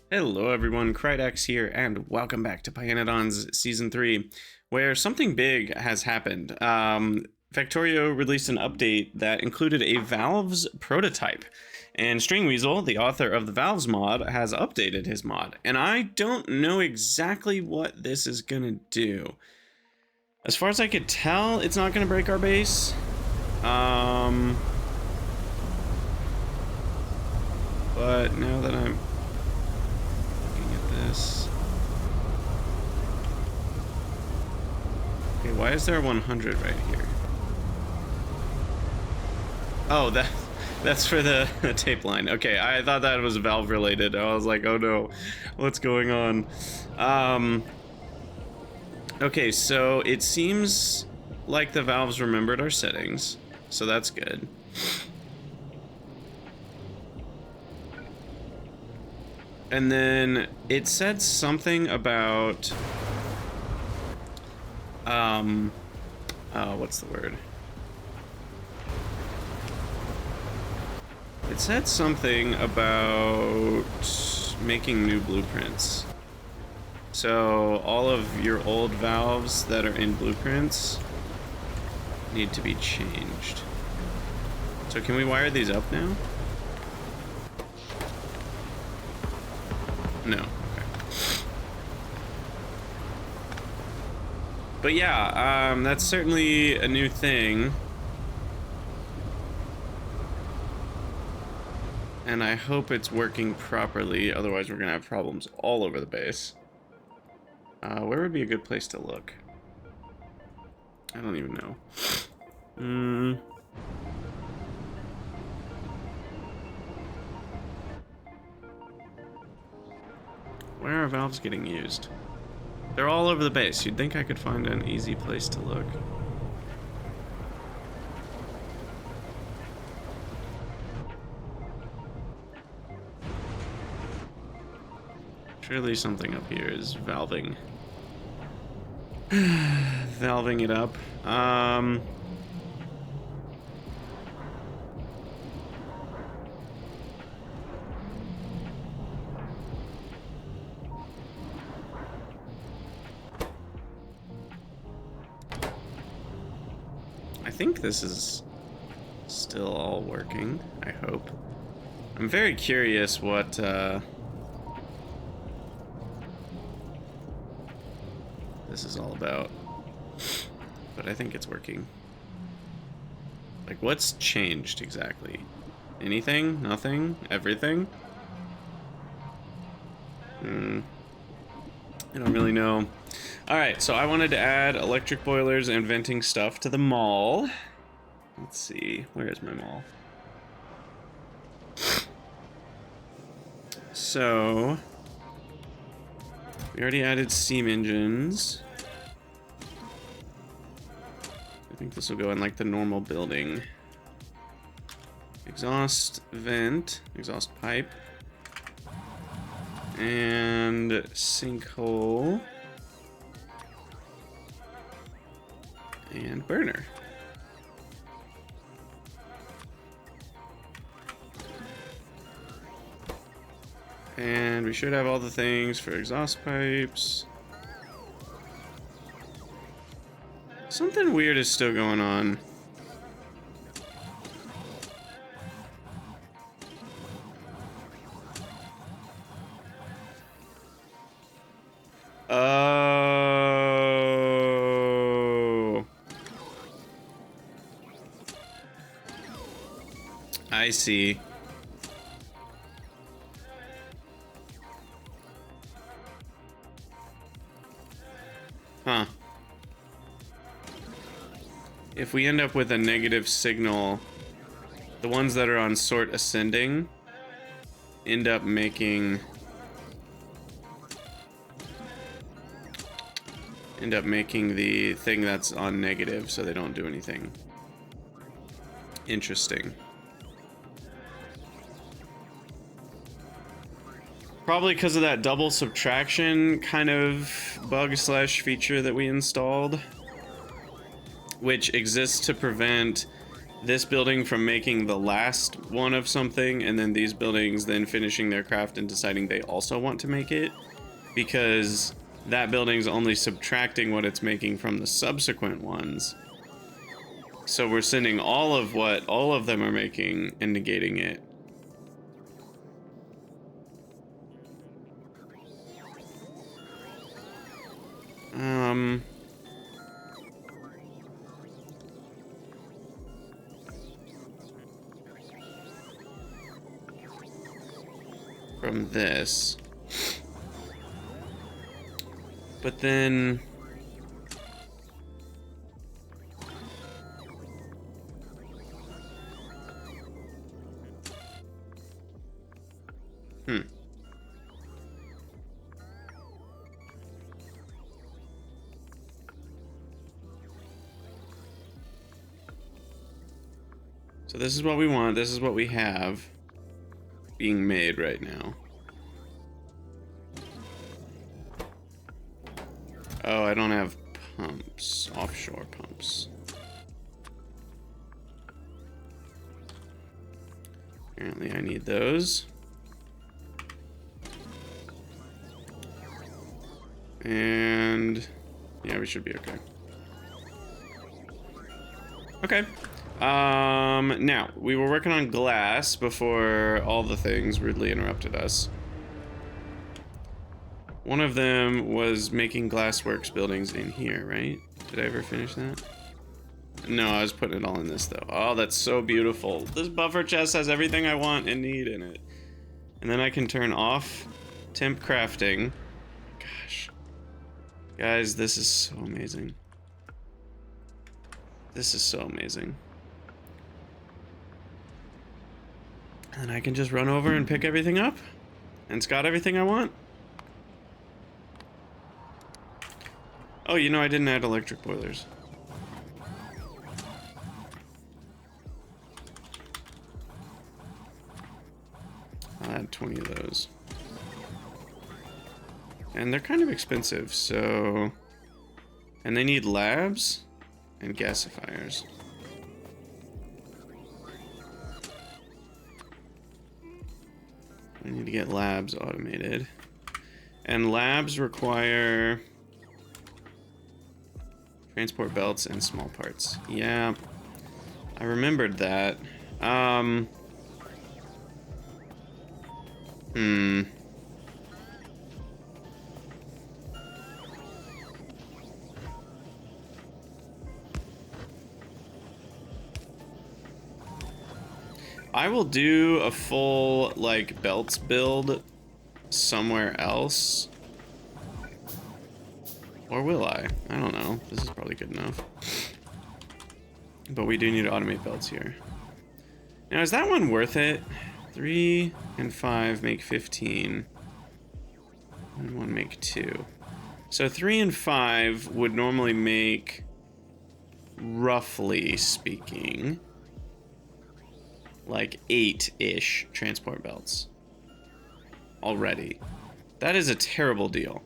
Hello everyone, Krydex here, and welcome back to pYanodon's Season 3, where something big has happened. Factorio released an update that included a Valves prototype, and Stringweasel, the author of the Valves mod, has updated his mod, and I don't know exactly what this is gonna do. As far as I could tell, it's not gonna break our base. But now that I'm this. Okay, why is there a 100 right here? Oh, that's for the tape line. Okay, I thought that was valve related. I was like, oh no, what's going on? Okay, so it seems like the valves remembered our settings, so that's good. And then it said something about, what's the word? It said something about making new blueprints. So all of your old valves that are in blueprints need to be changed. So can we wire these up now? No. Okay. But yeah, that's certainly a new thing. And I hope it's working properly, otherwise we're gonna have problems all over the base. Where would be a good place to look? I don't even know. Where are valves getting used? They're all over the base. You'd think I could find an easy place to look. Surely something up here is valving. Valving it up. I think this is still all working, I hope. I'm very curious what, this is all about. But I think it's working. Like, what's changed exactly? Anything? Nothing? Everything? I don't really know. Alright, so I wanted to add electric boilers and venting stuff to the mall. Let's see, where is my mall? So, we already added steam engines. I think this will go in like the normal building. Exhaust vent, exhaust pipe. And sinkhole. And burner. And we should have all the things for exhaust pipes. Something weird is still going on. Oh. I see. Huh. If we end up with a negative signal, the ones that are on sort ascending end up making the thing that's on negative, so they don't do anything. Interesting. Probably because of that double subtraction kind of bug slash feature that we installed, which exists to prevent this building from making the last one of something, and then these buildings then finishing their craft and deciding they also want to make it, because that building's only subtracting what it's making from the subsequent ones. So we're sending all of what all of them are making and negating it. From this. But then... So this is what we want, this is what we have being made right now. Oh, I don't have pumps, offshore pumps. Apparently I need those. And yeah, we should be okay. Okay. Now, we were working on glass before all the things rudely interrupted us. One of them was making glassworks buildings in here, right? Did I ever finish that? No, I was putting it all in this, though. Oh, that's so beautiful. This buffer chest has everything I want and need in it. And then I can turn off temp crafting. Gosh. Guys, this is so amazing. This is so amazing. And I can just run over and pick everything up. And it's got everything I want. Oh, you know, I didn't add electric boilers. I'll add 20 of those. And they're kind of expensive, so... And they need labs and gasifiers. I need to get labs automated. And labs require transport belts and small parts. Yeah, I remembered that. I will do a full, like, belts build somewhere else. Or will I? I don't know. This is probably good enough. But we do need to automate belts here. Now, is that one worth it? 3 and 5 make 15. And 1 make 2. So 3 and 5 would normally make, roughly speaking, like 8-ish transport belts. Already. That is a terrible deal.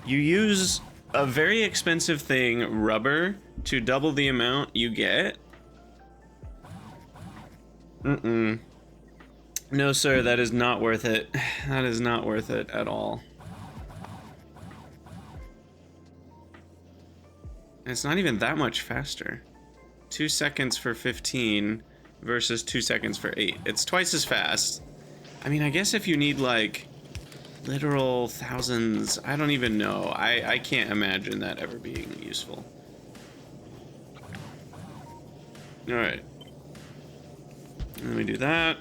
You use a very expensive thing, rubber, to double the amount you get. No, sir, that is not worth it. That is not worth it at all. And it's not even that much faster. 2 seconds for 15 versus 2 seconds for 8. It's twice as fast. I mean, I guess if you need, like, literal thousands, I don't even know. I can't imagine that ever being useful. Alright. And then we do that.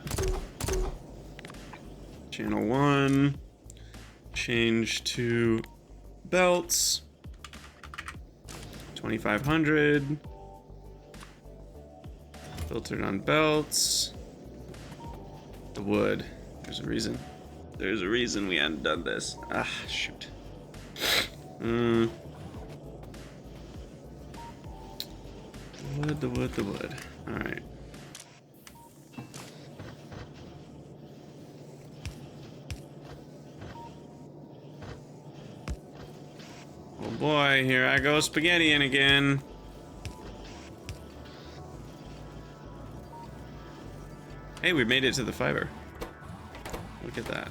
Channel 1. Change to belts. 2500. Filtered on belts. The wood. There's a reason. There's a reason we hadn't done this. Ah, shoot. The wood, the wood, the wood. Alright. Oh boy, here I go spaghettiing again. Hey, we made it to the fiber. Look at that.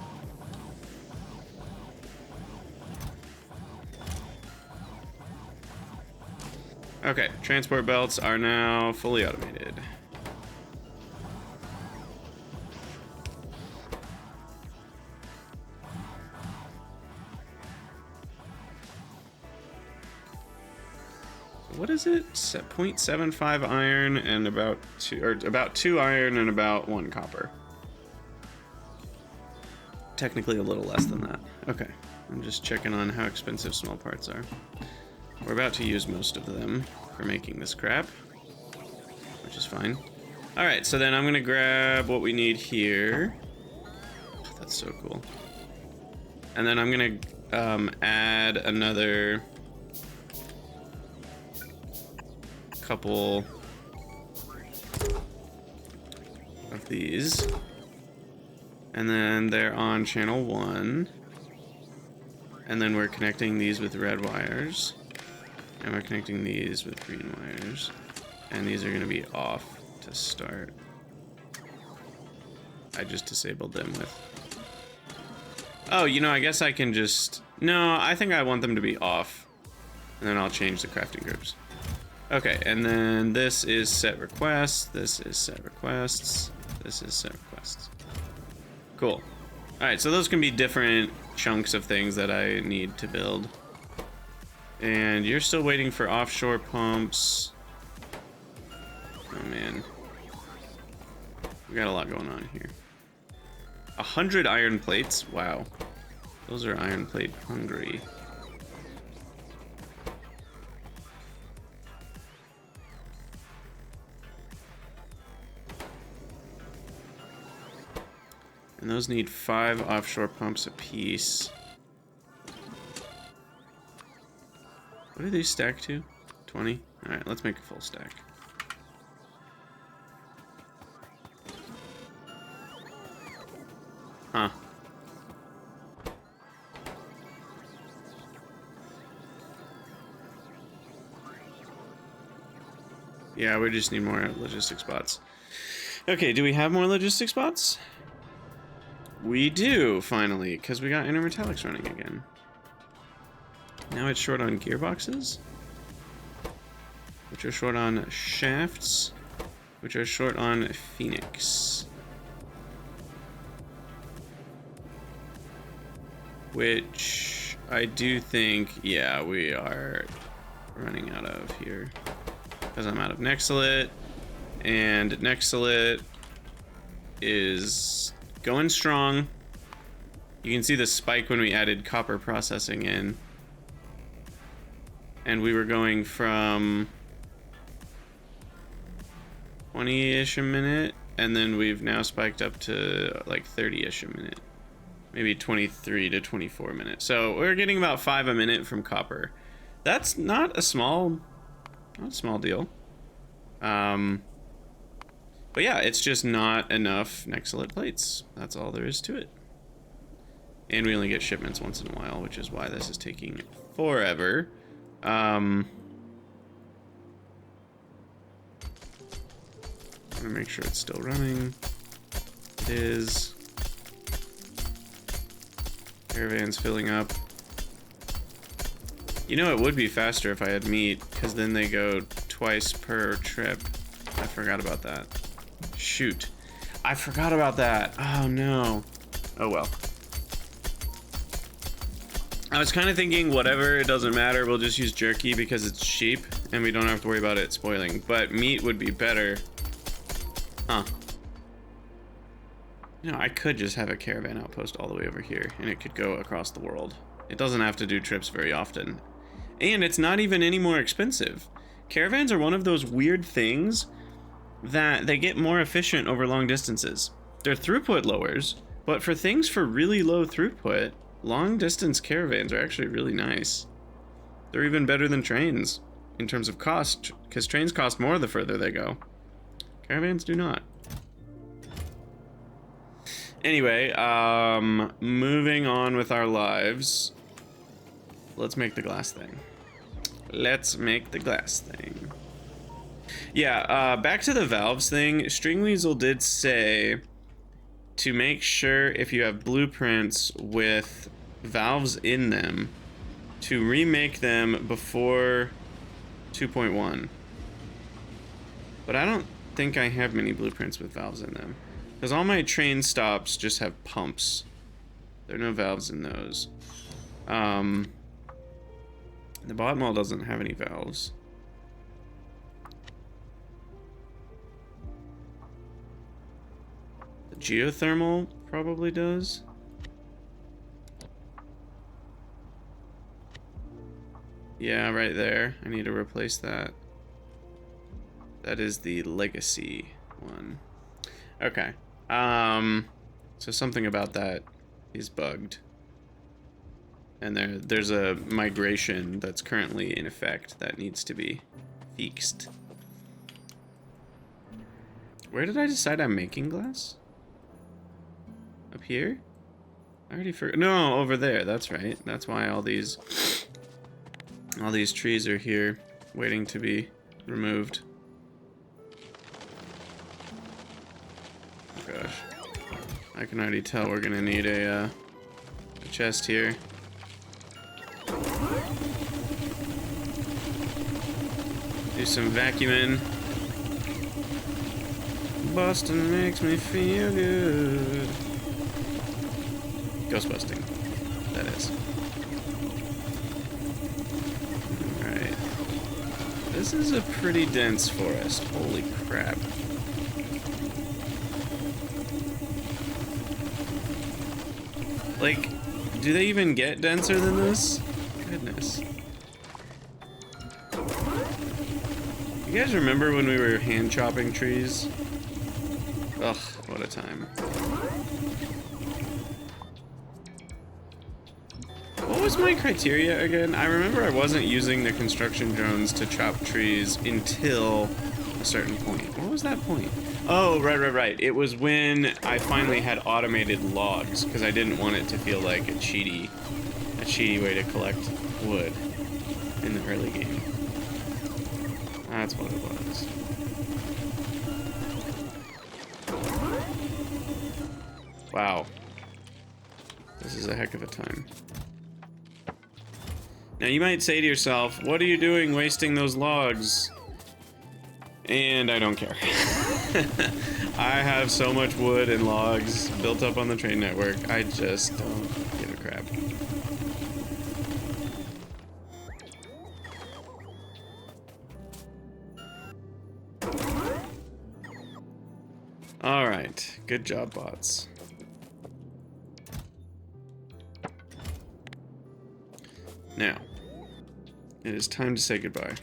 Okay, transport belts are now fully automated. What is it? 0.75 iron and about 2 iron and about 1 copper. Technically a little less than that. Okay, I'm just checking on how expensive small parts are. We're about to use most of them for making this crap, which is fine. All right, so then I'm gonna grab what we need here. Oh, that's so cool. And then I'm gonna add another couple of these. And then they're on channel 1. And then we're connecting these with red wires. And we're connecting these with green wires. And these are going to be off to start. I just disabled them with... Oh, you know, I guess I can just... No, I think I want them to be off. And then I'll change the crafting groups. Okay, and then this is set requests. This is set requests. This is set requests. Cool. Alright, so those can be different chunks of things that I need to build. And you're still waiting for offshore pumps. Oh man. We got a lot going on here. 100 iron plates? Wow. Those are iron plate hungry. And those need 5 offshore pumps apiece. What do these stack to? 20? Alright, let's make a full stack. Huh. Yeah, we just need more logistic spots. Okay, do we have more logistic spots? We do, finally, because we got intermetallics running again. Now it's short on gearboxes, which are short on shafts, which are short on Phoenix. Which I do think, yeah, we are running out of here. Because I'm out of Nexalit, and Nexalit is going strong. You can see the spike when we added copper processing in. And we were going from 20-ish a minute, and then we've now spiked up to like 30-ish a minute. Maybe 23 to 24 minutes. So we're getting about 5 a minute from copper. That's not a small deal. But yeah, it's just not enough Nexalit plates. That's all there is to it. And we only get shipments once in a while, which is why this is taking forever. I'm gonna make sure it's still running. It is. Caravan's filling up. You know, it would be faster if I had meat, because then they go twice per trip. I forgot about that. Shoot. I forgot about that. Oh no. Oh well. I was kind of thinking whatever, it doesn't matter, we'll just use jerky because it's cheap and we don't have to worry about it spoiling. But meat would be better. Huh. You know, I could just have a caravan outpost all the way over here and it could go across the world. It doesn't have to do trips very often. And it's not even any more expensive. Caravans are one of those weird things that they get more efficient over long distances. Their throughput lowers, but for things for really low throughput, long distance caravans are actually really nice. They're even better than trains in terms of cost, because trains cost more the further they go. Caravans do not. Anyway, moving on with our lives. Let's make the glass thing. Let's make the glass thing. Yeah, back to the valves thing. Stringweasel did say to make sure if you have blueprints with valves in them, to remake them before 2.1. But I don't think I have many blueprints with valves in them, because all my train stops just have pumps. There are no valves in those. The bot mall doesn't have any valves. The geothermal probably does. Yeah, right there. I need to replace that. That is the legacy one. Okay. So something about that is bugged. And there's a migration that's currently in effect that needs to be fixed. Where did I decide I'm making glass? Up here? I already forgot. No, over there. That's right. That's why all these trees are here waiting to be removed. Oh gosh. I can already tell we're gonna need a chest here. Do some vacuuming. Boston makes me feel good. Ghost busting, that is. Alright. This is a pretty dense forest. Holy crap. Like, do they even get denser than this? Goodness. You guys remember when we were hand chopping trees? Ugh, what a time. What was my criteria again? I remember I wasn't using the construction drones to chop trees until a certain point. What was that point? Oh, right. It was when I finally had automated logs, because I didn't want it to feel like a cheaty way to collect wood in the early game. That's what it was. Wow. This is a heck of a time. Now you might say to yourself, what are you doing wasting those logs? And I don't care. I have so much wood and logs built up on the train network, I just don't give a crap. Alright, good job, bots. Now, it is time to say goodbye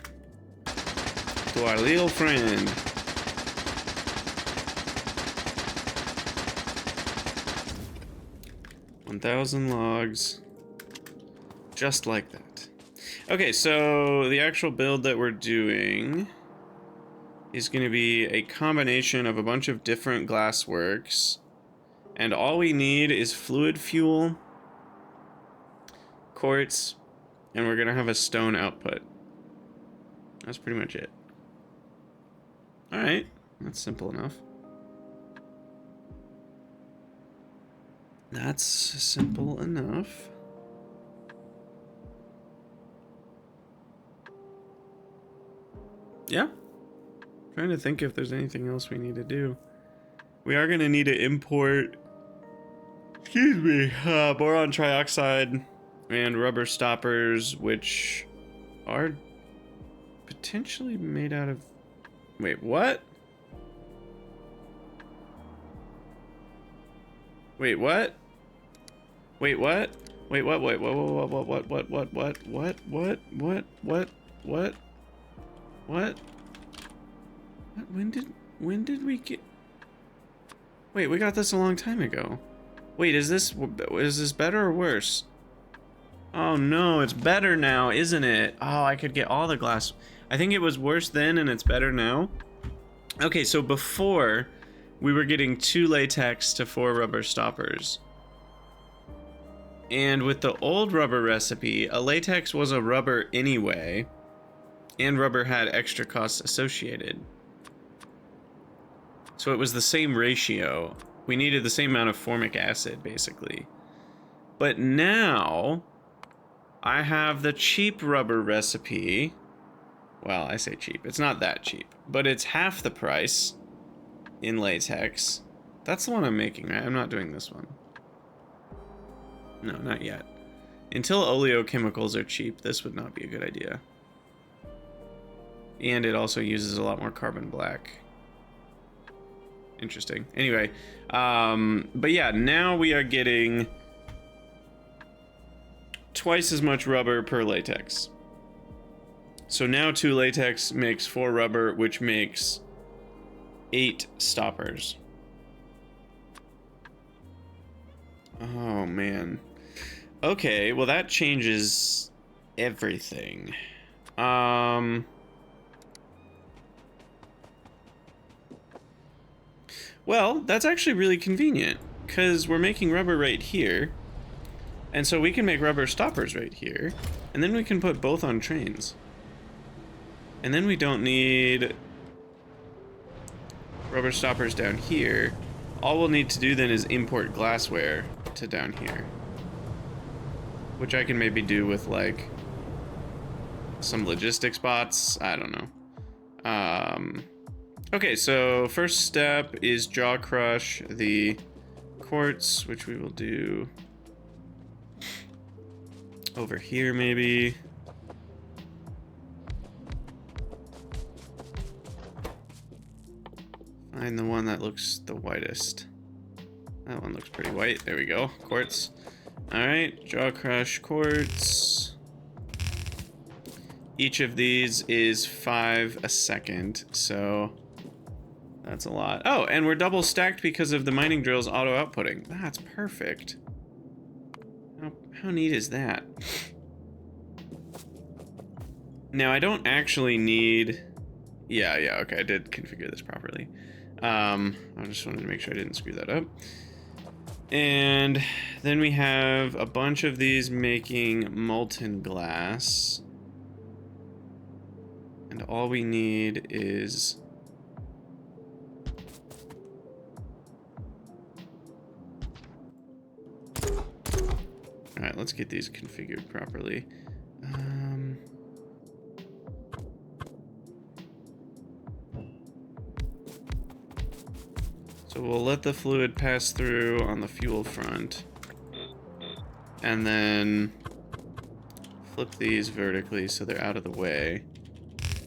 to our little friend. $1,000 logs. Just like that. Okay, so the actual build that we're doing is going to be a combination of a bunch of different glassworks. And all we need is fluid fuel, quartz, and we're going to have a stone output. That's pretty much it. Alright, that's simple enough. That's simple enough. Yeah. Trying to think if there's anything else we need to do. We are going to need to import, boron trioxide and rubber stoppers, which are potentially made out of... Wait, what? Wait, what? Wait, what? Wait, what? Wait, what? When did we get... Wait, we got this a long time ago. Wait, is this better or worse? Oh no, it's better now, isn't it? Oh, I could get all the glass. I think it was worse then and it's better now. Okay, so before we were getting 2 latex to 4 rubber stoppers. And with the old rubber recipe, a latex was a rubber anyway. and rubber had extra costs associated. So it was the same ratio. We needed the same amount of formic acid, basically. But now, I have the cheap rubber recipe. Well, I say cheap. It's not that cheap. But it's half the price in latex. That's the one I'm making, right? I'm not doing this one. No, not yet. Until oleochemicals are cheap, this would not be a good idea. And it also uses a lot more carbon black. Interesting. Anyway, but yeah, now we are getting twice as much rubber per latex. So now 2 latex makes 4 rubber, which makes 8 stoppers. Oh, man. Okay, well that changes everything. Well, that's actually really convenient, because we're making rubber right here, and so we can make rubber stoppers right here, and then we can put both on trains. And then we don't need rubber stoppers down here. All we'll need to do then is import glassware to down here, which I can maybe do with like some logistics bots. I don't know. Okay, so first step is jaw crush the quartz, which we will do over here maybe. Find the one that looks the whitest. That one looks pretty white. There we go. Quartz. Alright, jaw crush quartz. Each of these is 5 a second, so that's a lot. Oh, and we're double stacked because of the mining drill's auto outputting. That's perfect. How neat is that? Now, I don't actually need... Yeah, okay, I did configure this properly. I just wanted to make sure I didn't screw that up. And then we have a bunch of these making molten glass. And all we need is... Alright, let's get these configured properly. So we'll let the fluid pass through on the fuel front. And then flip these vertically so they're out of the way.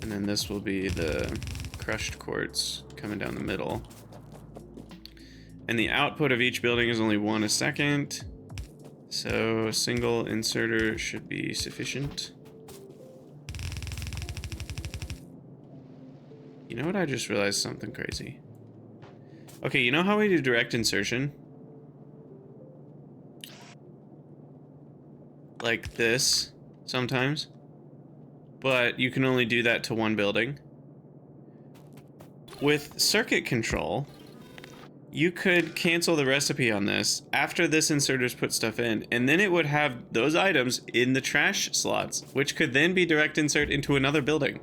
And then this will be the crushed quartz coming down the middle. And the output of each building is only 1 a second. So a single inserter should be sufficient. You know what? I just realized something crazy. Okay, you know how we do direct insertion? Like this, sometimes. But you can only do that to one building. With circuit control, you could cancel the recipe on this after this inserter's put stuff in, and then it would have those items in the trash slots, which could then be direct insert into another building.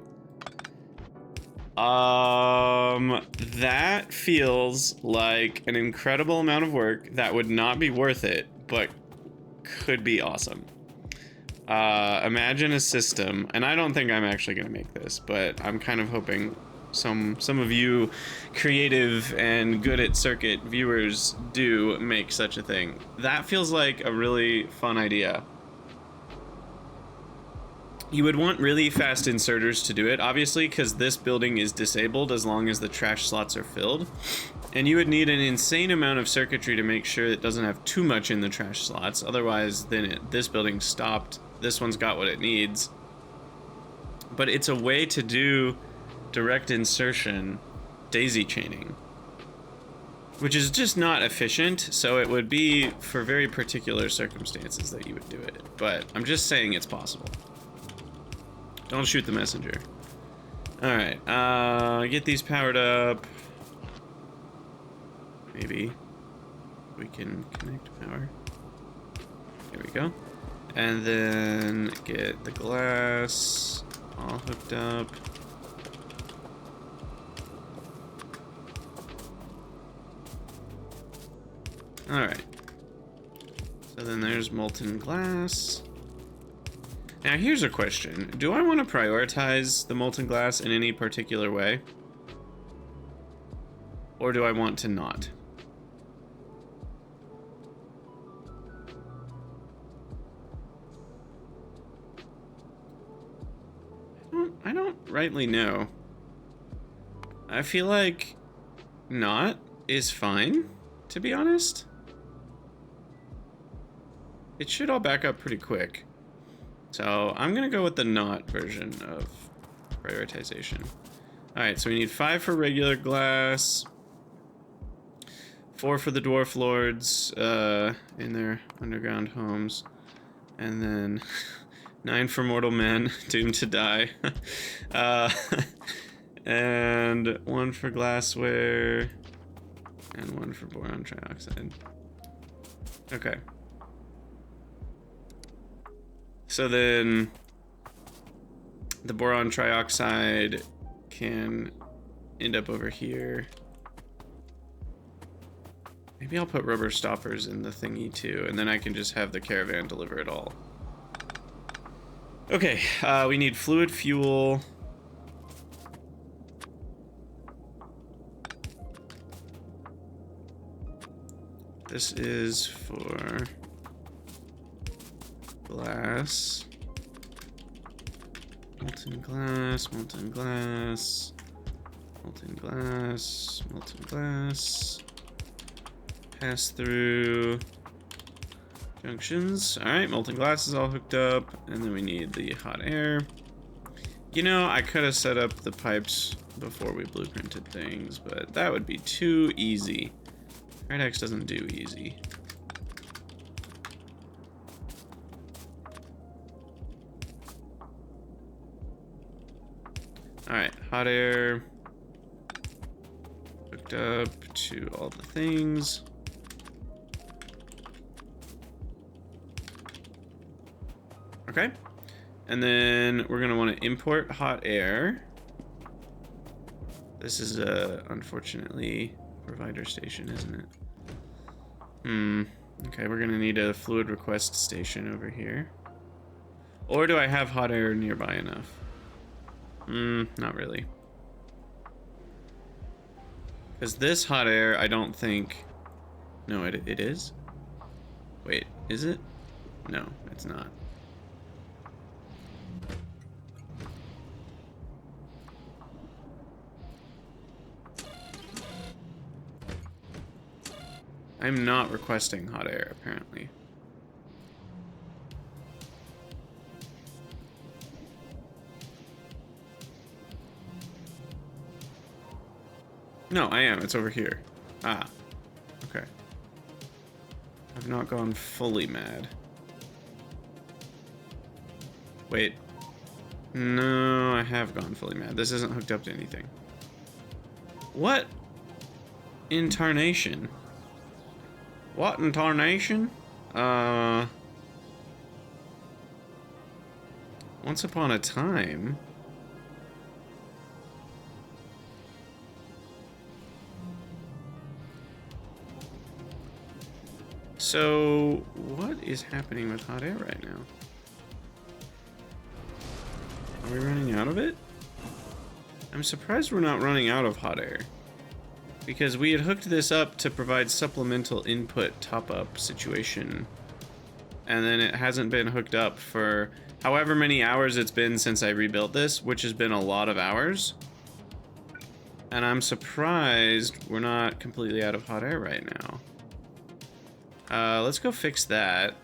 That feels like an incredible amount of work that would not be worth it, but could be awesome. Imagine a system, and I don't think I'm actually gonna make this, but I'm kind of hoping some of you creative and good at circuit viewers do make such a thing. That feels like a really fun idea. You would want really fast inserters to do it, obviously, because this building is disabled as long as the trash slots are filled. And you would need an insane amount of circuitry to make sure it doesn't have too much in the trash slots. Otherwise, then this building's stopped. This one's got what it needs. But it's a way to do direct insertion daisy chaining, which is just not efficient, so it would be for very particular circumstances that you would do it. But I'm just saying it's possible. Don't shoot the messenger. Alright, get these powered up. Maybe we can connect power. There we go. And then get the glass all hooked up. Alright. So then there's molten glass. Now here's a question. Do I want to prioritize the molten glass in any particular way? Or do I want to not? I don't rightly know. I feel like not is fine, to be honest. It should all back up pretty quick. So I'm gonna go with the not version of prioritization. Alright, so we need 5 for regular glass, 4 for the dwarf lords in their underground homes, and then 9 for mortal men doomed to die. And 1 for glassware, and 1 for boron trioxide. Okay. So then the boron trioxide can end up over here. Maybe I'll put rubber stoppers in the thingy too, and then I can just have the caravan deliver it all. Okay, we need fluid fuel. This is for glass. Molten glass, molten glass, molten glass, molten glass. Pass through junctions. Alright, molten glass is all hooked up, and then we need the hot air. You know, I could have set up the pipes before we blueprinted things, but that would be too easy. Kydex doesn't do easy. Alright, hot air hooked up to all the things. Okay, and then we're gonna want to import hot air. This is unfortunately provider station, isn't it? Okay, we're gonna need a fluid request station over here. Or do I have hot air nearby enough? Not really. Because this hot air, I don't think... No, it is? Wait, is it? No, it's not. I'm not requesting hot air, apparently. No, I am. It's over here. Ah. Okay. I've not gone fully mad. Wait. No, I have gone fully mad. This isn't hooked up to anything. What in tarnation? What in tarnation? Once upon a time. So, what is happening with hot air right now? Are we running out of it? I'm surprised we're not running out of hot air. Because we had hooked this up to provide supplemental input top-up situation. And then it hasn't been hooked up for however many hours it's been since I rebuilt this, which has been a lot of hours. And I'm surprised we're not completely out of hot air right now. Let's go fix that.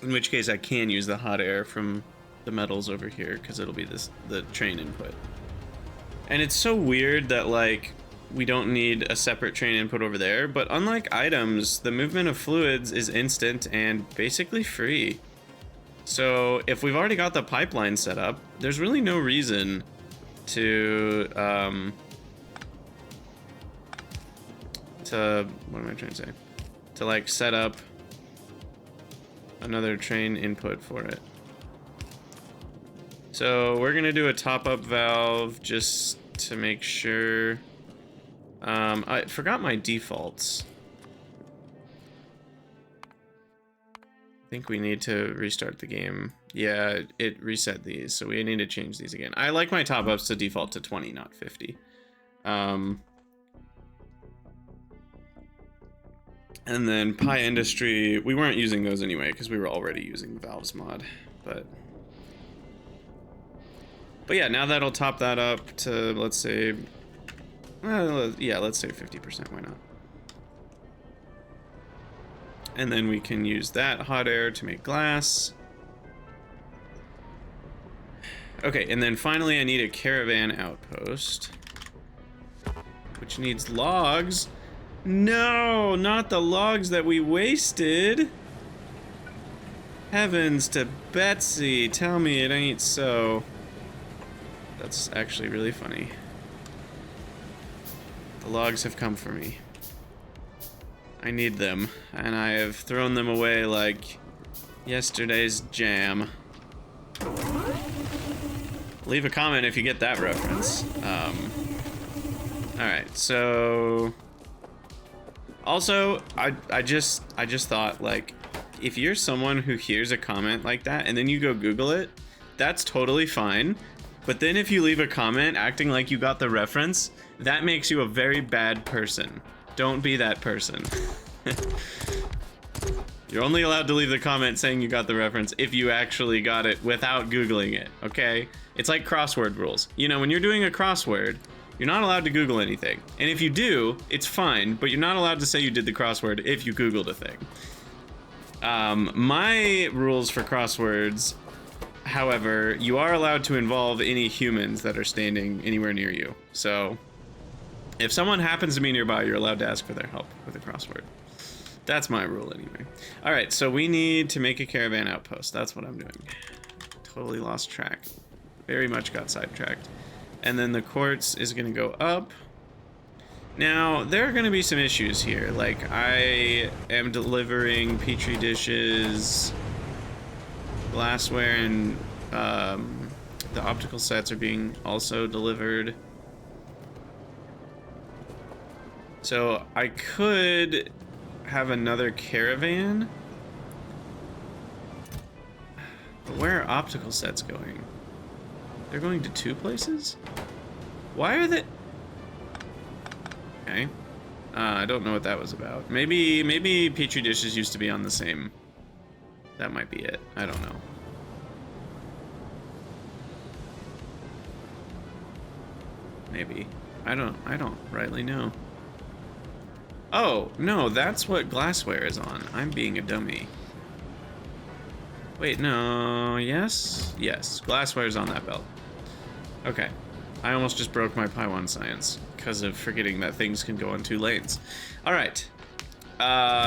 In which case I can use the hot air from the metals over here, because it'll be the train input. And it's so weird that, like, we don't need a separate train input over there, but unlike items, the movement of fluids is instant and basically free. So if we've already got the pipeline set up, there's really no reason to, what am I trying to say? To, like, set up another train input for it. So we're gonna do a top-up valve just to make sure. I forgot my defaults. I think we need to restart the game. Yeah, it reset these, so we need to change these again. I like my top-ups to default to 20, not 50. And then pYindustry, we weren't using those anyway because we were already using the valves mod, but yeah, now that'll top that up to, let's say, yeah, let's say 50%, why not? And then we can use that hot air to make glass. Okay, and then finally I need a caravan outpost, which needs logs. No, not the logs that we wasted. Heavens to Betsy, tell me it ain't so. That's actually really funny. The logs have come for me. I need them, and I have thrown them away like yesterday's jam. Leave a comment if you get that reference. Alright, so also I just thought, like, if you're someone who hears a comment like that and then you go Google it, that's totally fine. But then if you leave a comment acting like you got the reference, that makes you a very bad person. Don't be that person. You're only allowed to leave the comment saying you got the reference if you actually got it without Googling it, okay? It's like crossword rules. You know, when you're doing a crossword, you're not allowed to Google anything. And if you do, it's fine, but you're not allowed to say you did the crossword if you Googled a thing. My rules for crosswords, however, you are allowed to involve any humans that are standing anywhere near you. So if someone happens to be nearby, you're allowed to ask for their help with a crossword. That's my rule anyway. All right, so we need to make a caravan outpost. That's what I'm doing. Totally lost track. Very much got sidetracked. And then the quartz is gonna go up. Now, there are gonna be some issues here. Like, I am delivering petri dishes, glassware, and the optical sets are being also delivered. So I could have another caravan. But where are optical sets going? They're going to 2 places? Why are they... Okay. I don't know what that was about. Maybe petri dishes used to be on the same... That might be it. I don't know. Maybe. I don't rightly know. Oh, no, that's what glassware is on. I'm being a dummy. Wait, no, yes? Yes, glassware is on that belt. Okay. I almost just broke my Paiwan science because of forgetting that things can go on 2 lanes. All right.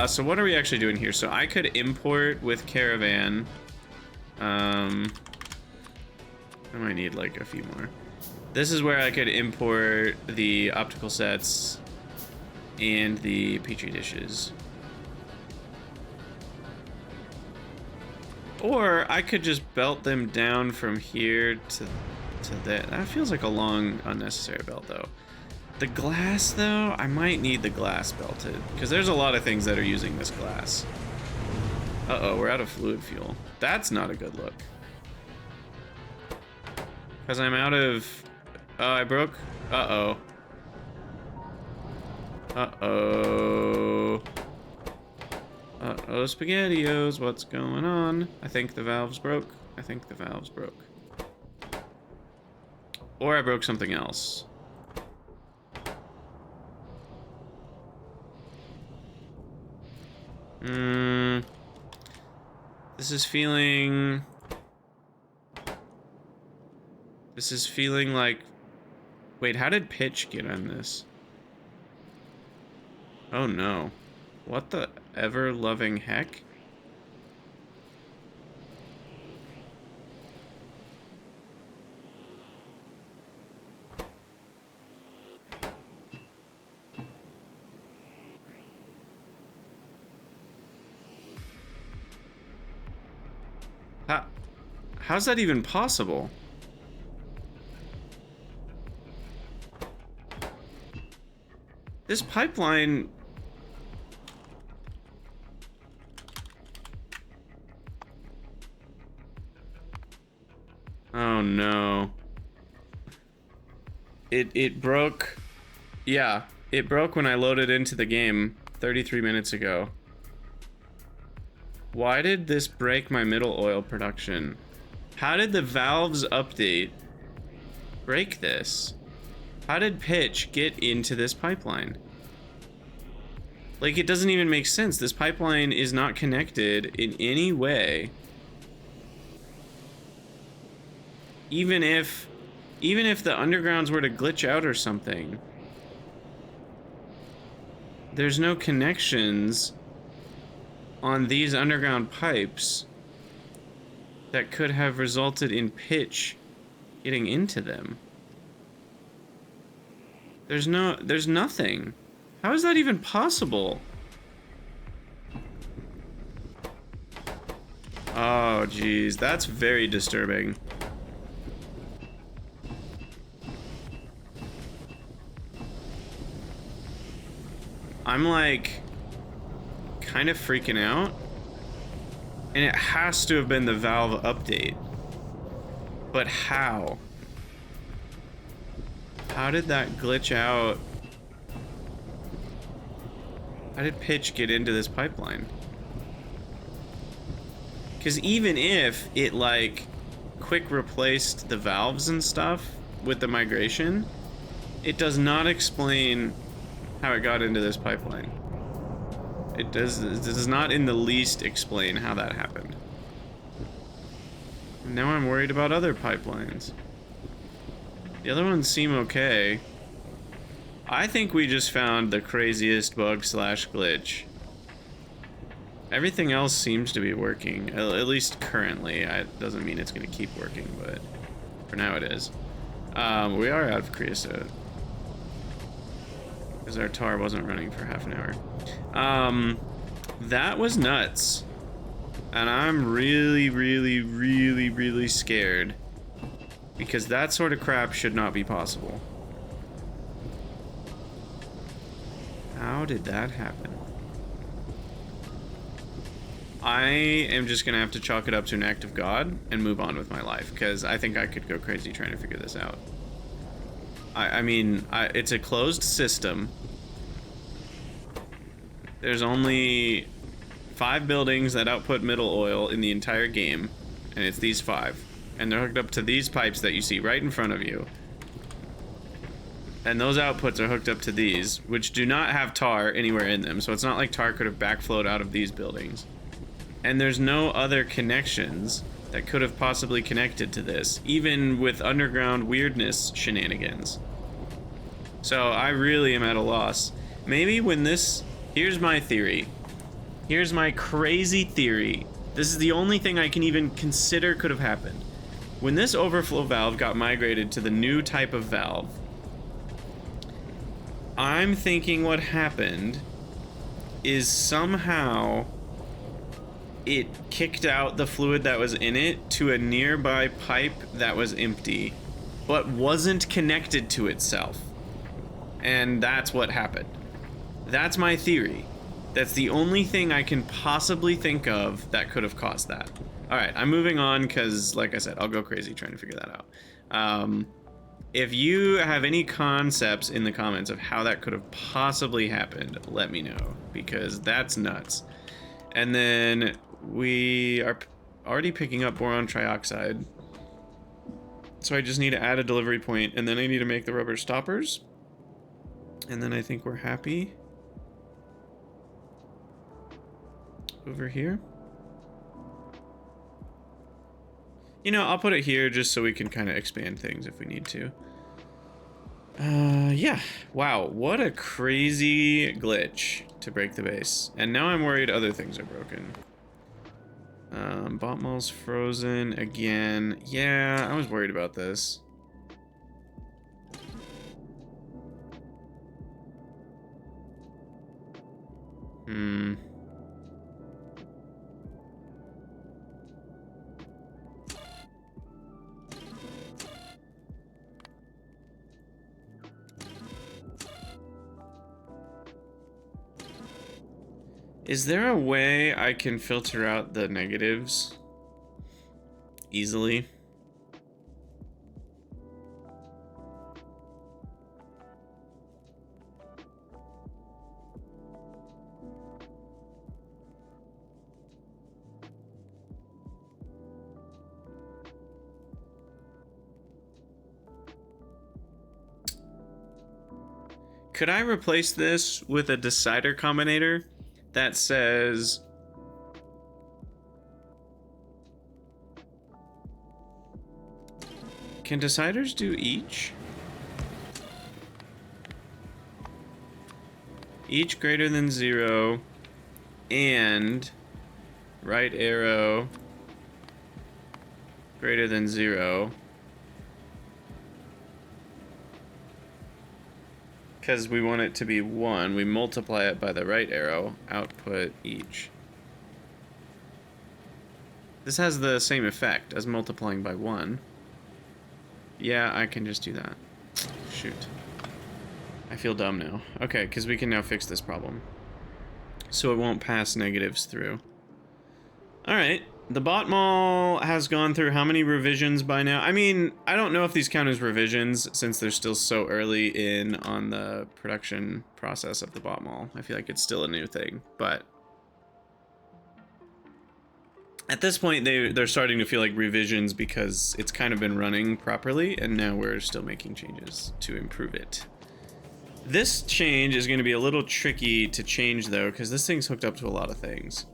So what are we actually doing here? So I could import with caravan. I might need like a few more. This is where I could import the optical sets and the petri dishes. Or I could just belt them down from here to that. That feels like a long, unnecessary belt, though. The glass, though, I might need the glass belted, because there's a lot of things that are using this glass. Uh-oh, we're out of fluid fuel. That's not a good look. Because I'm out of... Oh, I broke... Uh-oh. Uh-oh. Uh-oh, SpaghettiOs, what's going on? I think the valves broke. I think the valves broke. Or I broke something else. This is feeling... This is feeling like... Wait, how did pitch get on this? Oh no. What the ever-loving heck? How's that even possible? This pipeline... Oh no. It broke. Yeah, it broke when I loaded into the game 33 minutes ago. Why did this break my middle oil production? How did the valves update break this? How did pitch get into this pipeline? Like, it doesn't even make sense. This pipeline is not connected in any way. Even if the undergrounds were to glitch out or something, there's no connections on these underground pipes that could have resulted in pitch getting into them. There's nothing. How is that even possible? Oh, geez, that's very disturbing. I'm like kind of freaking out, and it has to have been the valve update. But how? How did that glitch out? How did pitch get into this pipeline? Because even if it like quick replaced the valves and stuff with the migration, it does not explain how it got into this pipeline. It does not in the least explain how that happened. And now I'm worried about other pipelines. The other ones seem okay. I think we just found the craziest bug slash glitch. Everything else seems to be working, at least currently. It doesn't mean it's going to keep working, but for now it is. We are out of creosote, because our tar wasn't running for half an hour. That was nuts. And I'm really, really, really, really scared, because that sort of crap should not be possible. How did that happen? I am just gonna have to chalk it up to an act of God and move on with my life, because I think I could go crazy trying to figure this out. I mean, it's a closed system. There's only 5 buildings that output middle oil in the entire game, and it's these 5. And they're hooked up to these pipes that you see right in front of you. And those outputs are hooked up to these, which do not have tar anywhere in them, so it's not like tar could have backflowed out of these buildings. And there's no other connections that could have possibly connected to this, even with underground weirdness shenanigans. So I really am at a loss. Maybe when this... Here's my theory. Here's my crazy theory. This is the only thing I can even consider could have happened. When this overflow valve got migrated to the new type of valve, I'm thinking what happened is somehow it kicked out the fluid that was in it to a nearby pipe that was empty, but wasn't connected to itself. And that's what happened. That's my theory. That's the only thing I can possibly think of that could have caused that. Alright, I'm moving on because, like I said, I'll go crazy trying to figure that out. If you have any concepts in the comments of how that could have possibly happened, let me know, because that's nuts. And then we are already picking up boron trioxide. So I just need to add a delivery point, and then I need to make the rubber stoppers. And then I think we're happy. Over here. You know, I'll put it here just so we can kind of expand things if we need to. Yeah. Wow, what a crazy glitch to break the base. And now I'm worried other things are broken. Botmall's frozen again. Yeah, I was worried about this. Is there a way I can filter out the negatives easily? Could I replace this with a decider combinator that says can deciders do each? Each greater than 0 and right arrow greater than 0. Because we want it to be 1, we multiply it by the right arrow, output each. This has the same effect as multiplying by 1. Yeah, I can just do that. Shoot. I feel dumb now. Okay, because we can now fix this problem. So it won't pass negatives through. Alright, the bot mall has gone through how many revisions by now? I mean, I don't know if these count as revisions since they're still so early in on the production process of the bot mall. I feel like it's still a new thing, but at this point they're starting to feel like revisions because it's kind of been running properly and now we're still making changes to improve it. This change is going to be a little tricky to change though because this thing's hooked up to a lot of things.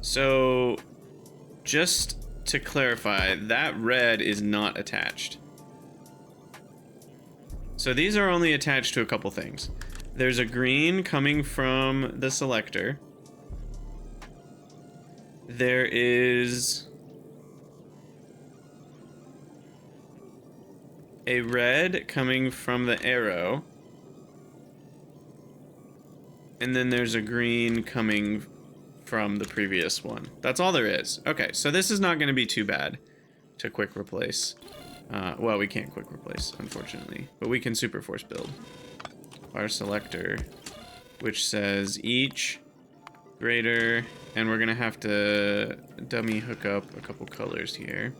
So just to clarify, that red is not attached. So these are only attached to a couple things. There's a green coming from the selector. There is a red coming from the arrow. And then there's a green coming from the previous one. That's all there is. Okay, so this is not going to be too bad to quick replace. Well, we can't quick replace, unfortunately, but we can super force build our selector, which says each greater, and we're going to have to dummy hook up a couple colors here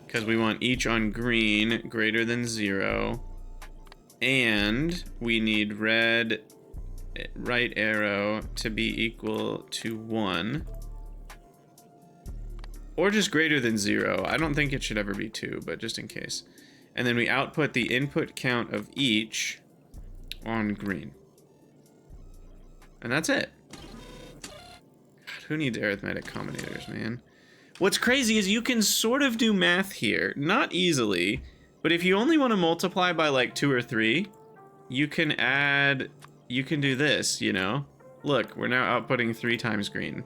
because we want each on green greater than 0, and we need red right arrow to be equal to 1 or just greater than 0. I don't think it should ever be 2, but just in case. And then we output the input count of each on green. And that's it. God, who needs arithmetic combinators, man? What's crazy is you can sort of do math here, not easily, but if you only want to multiply by like 2 or 3, you can add. You can do this, you know? Look, we're now outputting 3 times green.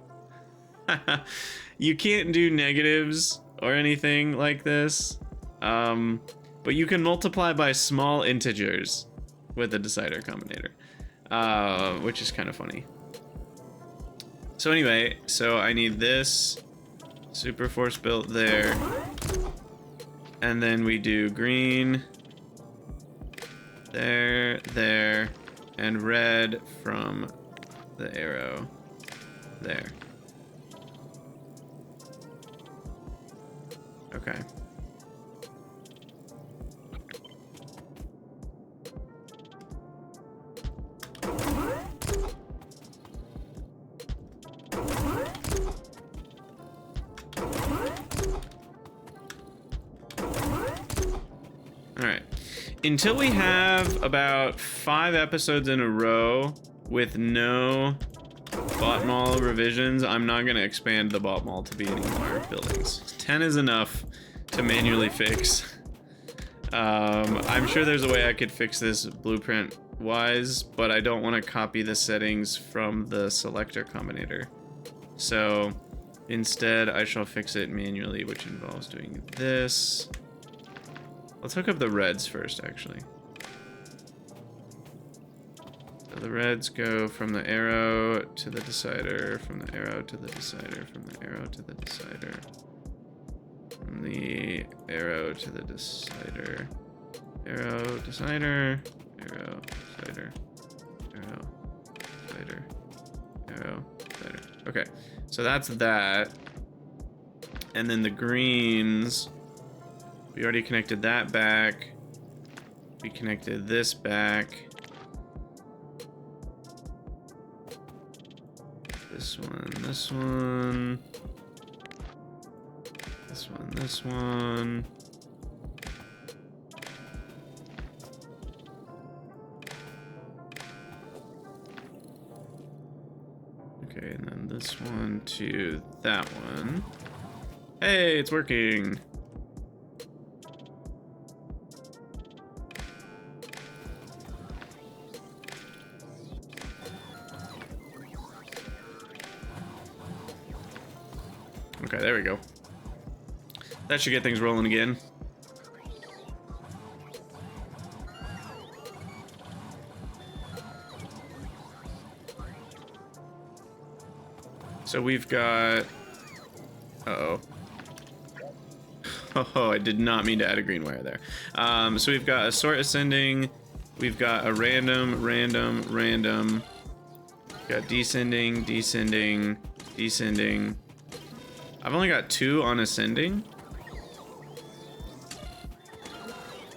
You can't do negatives or anything like this, but you can multiply by small integers with a decider combinator, which is kind of funny. So anyway, so I need this super force built there, and then we do green, there, and red from the arrow there. Okay. Alright. Until we have about 5 episodes in a row with no bot mall revisions, I'm not going to expand the bot mall to be any more buildings. 10 is enough to manually fix. I'm sure there's a way I could fix this blueprint wise, but I don't want to copy the settings from the selector combinator. So instead I shall fix it manually, which involves doing this. Let's hook up the reds first, actually. So the reds go from the arrow to the decider, from the arrow to the decider, from the arrow to the decider, from the arrow to the decider, arrow, decider, arrow, decider, arrow, decider, Oh, better. Okay, so that's that. And then the greens, we already connected that back. We connected this back. This one, this one. This one, this one. Okay, and then this one to that one. Hey, it's working. Okay, there we go. That should get things rolling again. So we've got... Uh-oh. Oh, I did not mean to add a green wire there. So we've got a sort ascending. We've got a random, random, random. We've got descending, descending, descending. I've only got 2 on ascending.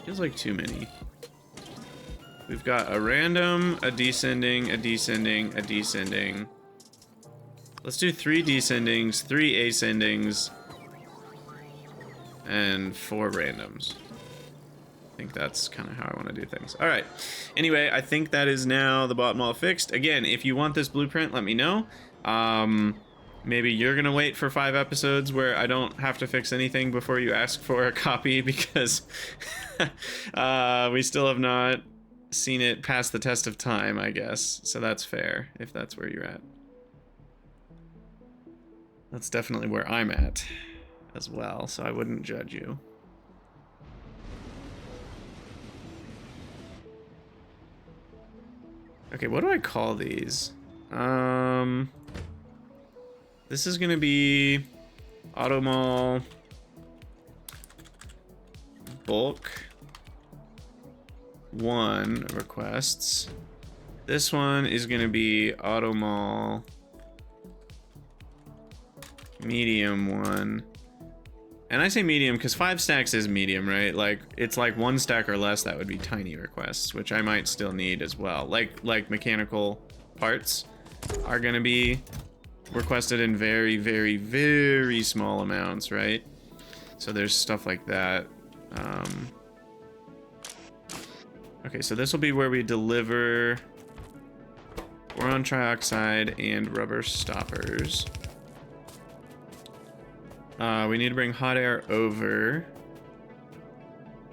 Feels like too many. We've got a random, a descending, a descending, a descending. Let's do 3 descendings, 3 ascendings, and 4 randoms. I think that's kind of how I want to do things. All right. Anyway, I think that is now the bottom all fixed. Again, if you want this blueprint, let me know. Maybe you're gonna wait for 5 episodes where I don't have to fix anything before you ask for a copy, because we still have not seen it pass the test of time, I guess. So that's fair, if that's where you're at. That's definitely where I'm at as well, so I wouldn't judge you. Okay, what do I call these? This is gonna be Automall bulk 1 requests. This one is gonna be Automall medium 1. And I say medium because 5 stacks is medium, right? Like, it's like 1 stack or less that would be tiny requests, which I might still need as well. Like mechanical parts are gonna be requested in very, very, very small amounts, right? So there's stuff like that. Okay, so this will be where we deliver boron trioxide and rubber stoppers. We need to bring hot air over.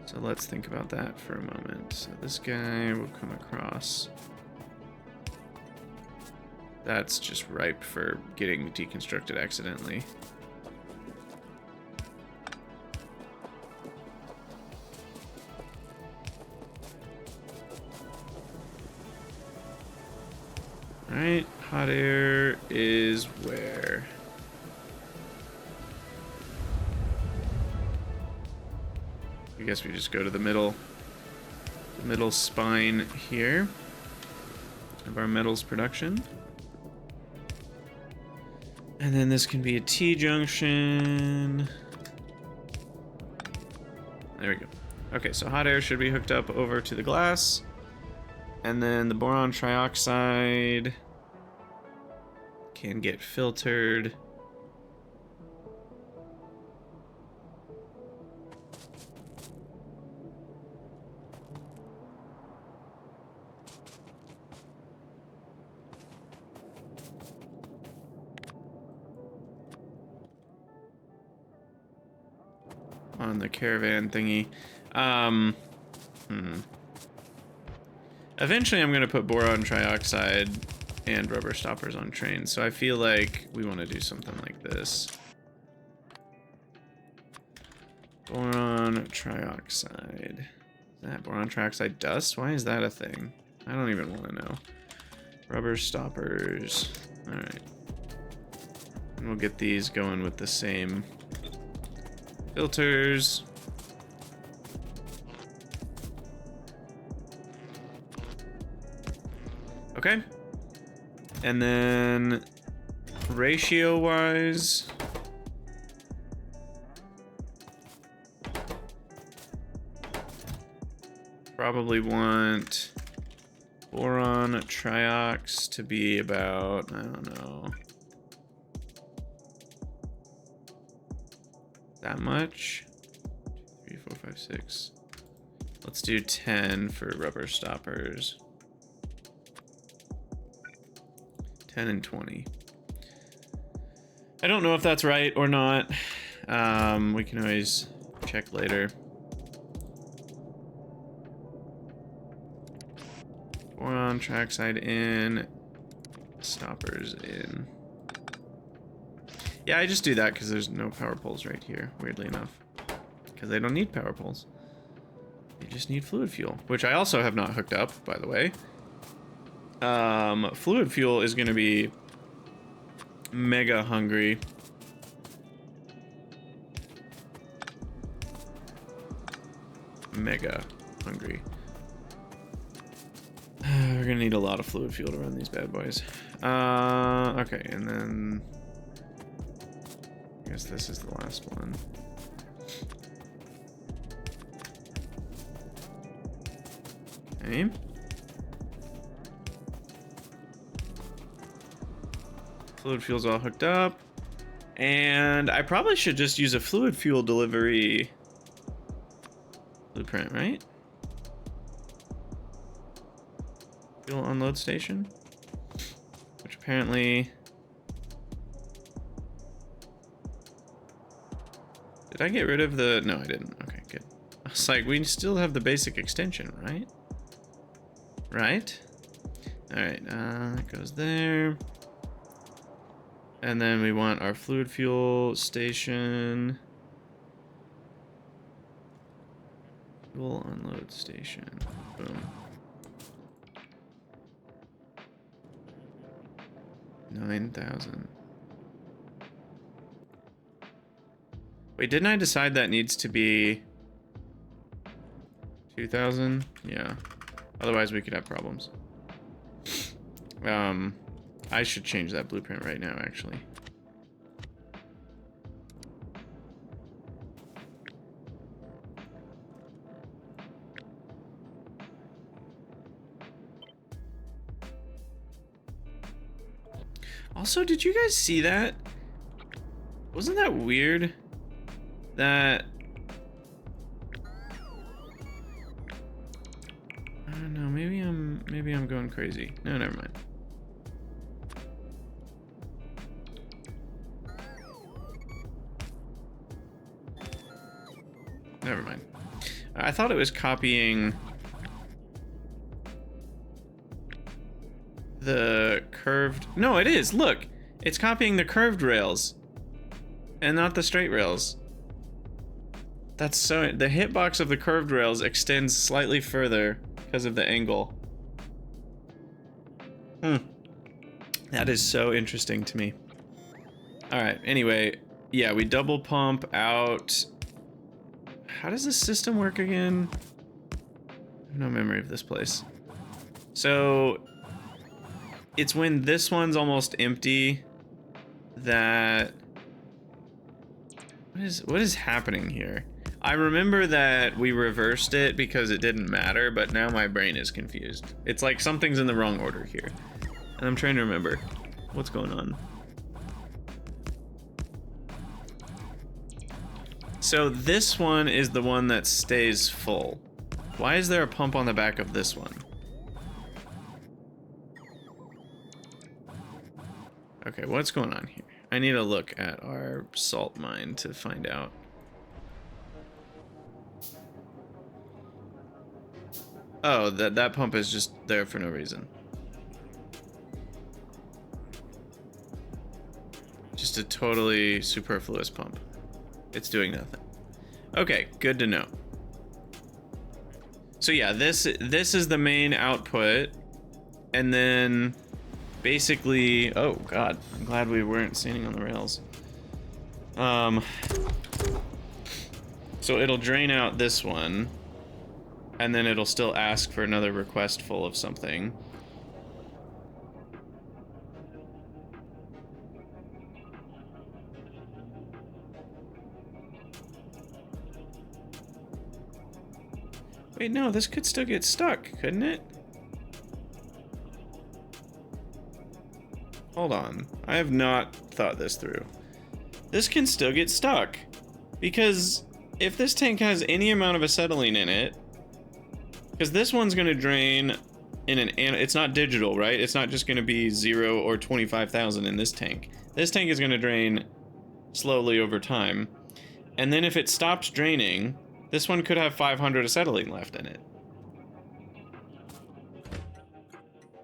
So let's think about that for a moment. So this guy will come across. That's just ripe for getting deconstructed accidentally. Alright, hot air is where? I guess we just go to the middle spine here of our metals production. And then this can be a T-junction. There we go. Okay, so hot air should be hooked up over to the glass. And then the boron trioxide can get filtered. On the caravan thingy. Eventually I'm gonna put boron trioxide and rubber stoppers on trains, so I feel like we want to do something like this. Boron trioxide. Is that boron trioxide dust? Why is that a thing? I don't even want to know. Rubber stoppers. Alright. And we'll get these going with the same filters. Okay. And then ratio wise, probably want boron triox to be about, I don't know, that much. 3, 4, 5, 6. Let's do 10 for rubber stoppers. 10 and 20. I don't know if that's right or not. We can always check later. Boron trioxide in, stoppers in. Yeah, I just do that because there's no power poles right here, weirdly enough. Because they don't need power poles. They just need fluid fuel, which I also have not hooked up, by the way. Fluid fuel is going to be mega hungry. Mega hungry. We're gonna need a lot of fluid fuel to run these bad boys. Okay, and then I guess this is the last one. Okay. Fluid fuel's all hooked up. And I probably should just use a fluid fuel delivery blueprint, right? Fuel unload station, which apparently, did I get rid of the, no I didn't, okay good. I was like, we still have the basic extension, right? Right? Alright, that goes there. And then we want our fluid fuel station. Fuel unload station, boom. 9,000. Wait, didn't I decide that needs to be 2,000? Yeah. Otherwise we could have problems. I should change that blueprint right now, actually. Also, did you guys see that? Wasn't that weird? That... I don't know, maybe I'm going crazy. No, never mind. Never mind. I thought it was copying the curved... No, it is. Look. It's copying the curved rails and not the straight rails. That's so... The hitbox of the curved rails extends slightly further because of the angle. That is so interesting to me. Alright, anyway. Yeah, we double pump out... How does this system work again? I have no memory of this place. So... It's when this one's almost empty that... What is happening here? I remember that we reversed it because it didn't matter, but now my brain is confused. It's like something's in the wrong order here. And I'm trying to remember what's going on. So this one is the one that stays full. Why is there a pump on the back of this one? Okay, what's going on here? I need to look at our salt mine to find out. Oh, that pump is just there for no reason. Just a totally superfluous pump. It's doing nothing. Okay, good to know. So yeah, this is the main output, and then basically, oh god, I'm glad we weren't standing on the rails. So it'll drain out this one, and then it'll still ask for another request full of something. Wait, no, this could still get stuck, couldn't it? Hold on. I have not thought this through. This can still get stuck. Because if this tank has any amount of acetylene in it, because this one's going to drain in an... It's not digital, right? It's not just going to be 0 or 25,000 in this tank. This tank is going to drain slowly over time. And then if it stops draining, this one could have 500 acetylene left in it.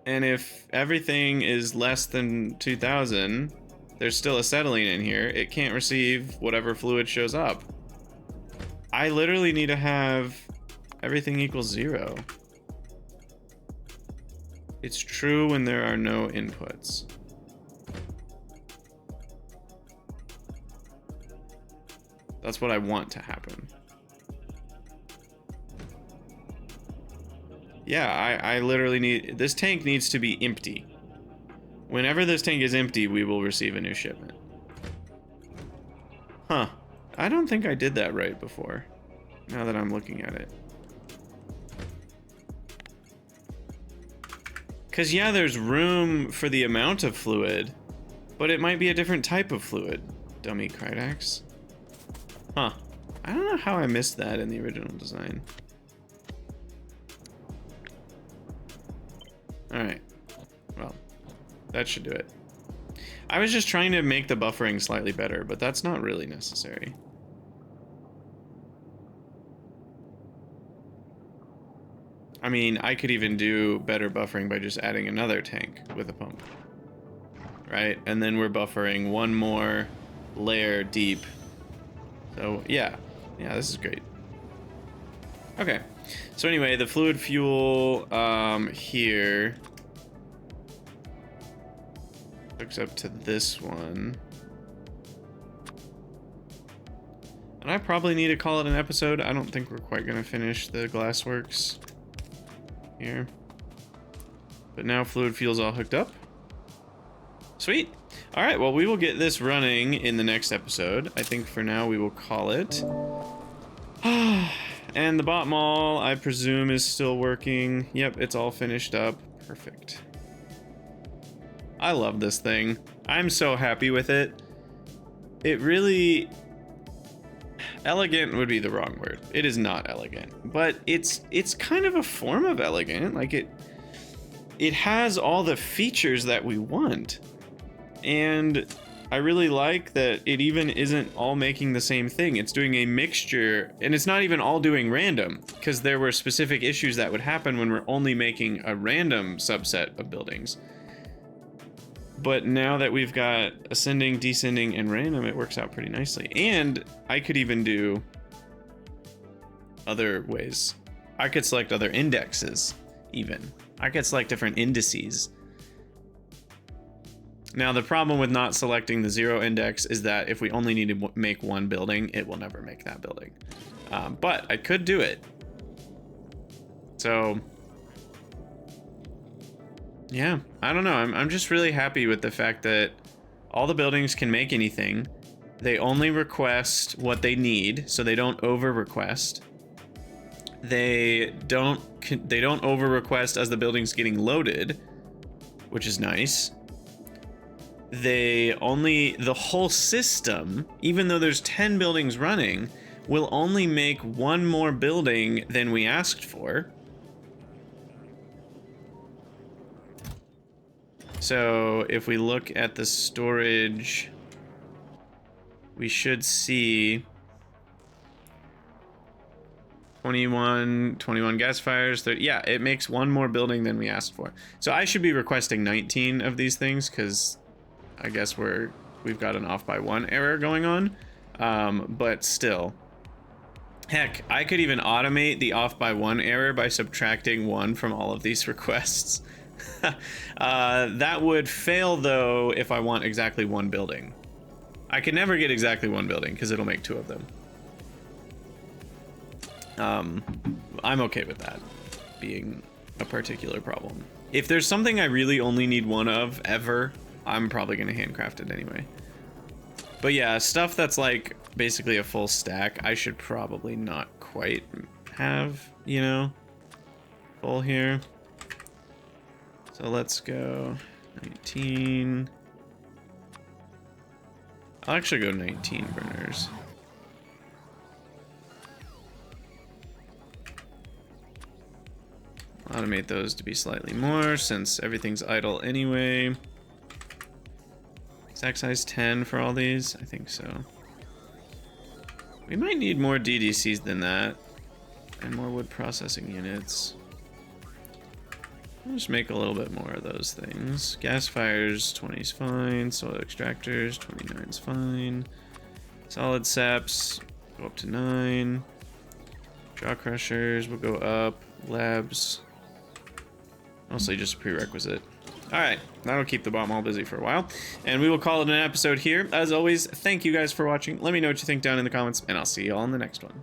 And if everything is less than 2,000, there's still acetylene in here. It can't receive whatever fluid shows up. I literally need to have everything equals 0. It's true when there are no inputs. That's what I want to happen. Yeah, I literally need... This tank needs to be empty. Whenever this tank is empty, we will receive a new shipment. Huh. I don't think I did that right before, now that I'm looking at it. Because, yeah, there's room for the amount of fluid, but it might be a different type of fluid, dummy Krydax. Huh. I don't know how I missed that in the original design. Alright. Well, that should do it. I was just trying to make the buffering slightly better, but that's not really necessary. I mean, I could even do better buffering by just adding another tank with a pump. Right? And then we're buffering one more layer deep. So, yeah. Yeah, this is great. Okay. So anyway, the fluid fuel here hooks up to this one. And I probably need to call it an episode. I don't think we're quite going to finish the glassworks here. But now fluid fuel's all hooked up. Sweet. All right, well, we will get this running in the next episode. I think for now we will call it. And the bot mall, I presume, is still working. Yep, it's all finished up. Perfect. I love this thing. I'm so happy with it. It really... Elegant would be the wrong word. It is not elegant, but it's kind of a form of elegant. Like it has all the features that we want. And I really like that it even isn't all making the same thing. It's doing a mixture, and it's not even all doing random, because there were specific issues that would happen when we're only making a random subset of buildings. But now that we've got ascending, descending, and random, it works out pretty nicely. And I could even do other ways. I could select other indexes, even. I could select different indices. Now, the problem with not selecting the 0 index is that if we only need to make one building, it will never make that building. But I could do it. So... yeah, I don't know. I'm just really happy with the fact that all the buildings can make anything. They only request what they need, so they don't over request. They don't over request as the building's getting loaded, which is nice. The whole system, even though there's 10 buildings running, will only make one more building than we asked for. So if we look at the storage, we should see 21 gasifiers. 30, yeah, it makes one more building than we asked for. So I should be requesting 19 of these things because I guess we've got an off by 1 error going on. But still, heck, I could even automate the off by 1 error by subtracting 1 from all of these requests. That would fail though if I want exactly one building. I can never get exactly one building because it'll make 2 of them. I'm okay with that being a particular problem. If there's something I really only need 1 of ever, I'm probably gonna handcraft it anyway. But yeah, stuff that's like basically a full stack, I should probably not quite have, you know, full here. So let's go 19. I'll actually go 19 burners. Automate those to be slightly more since everything's idle anyway. Stack size 10 for all these? I think so. We might need more DDCs than that. And more wood processing units. I'll just make a little bit more of those things. Gasifiers, 20 is fine. Soil extractors, 29 is fine. Solid saps, go up to 9. Jaw crushers will go up. Labs, mostly just a prerequisite. Alright, that'll keep the bot all busy for a while. And we will call it an episode here. As always, thank you guys for watching. Let me know what you think down in the comments, and I'll see you all in the next one.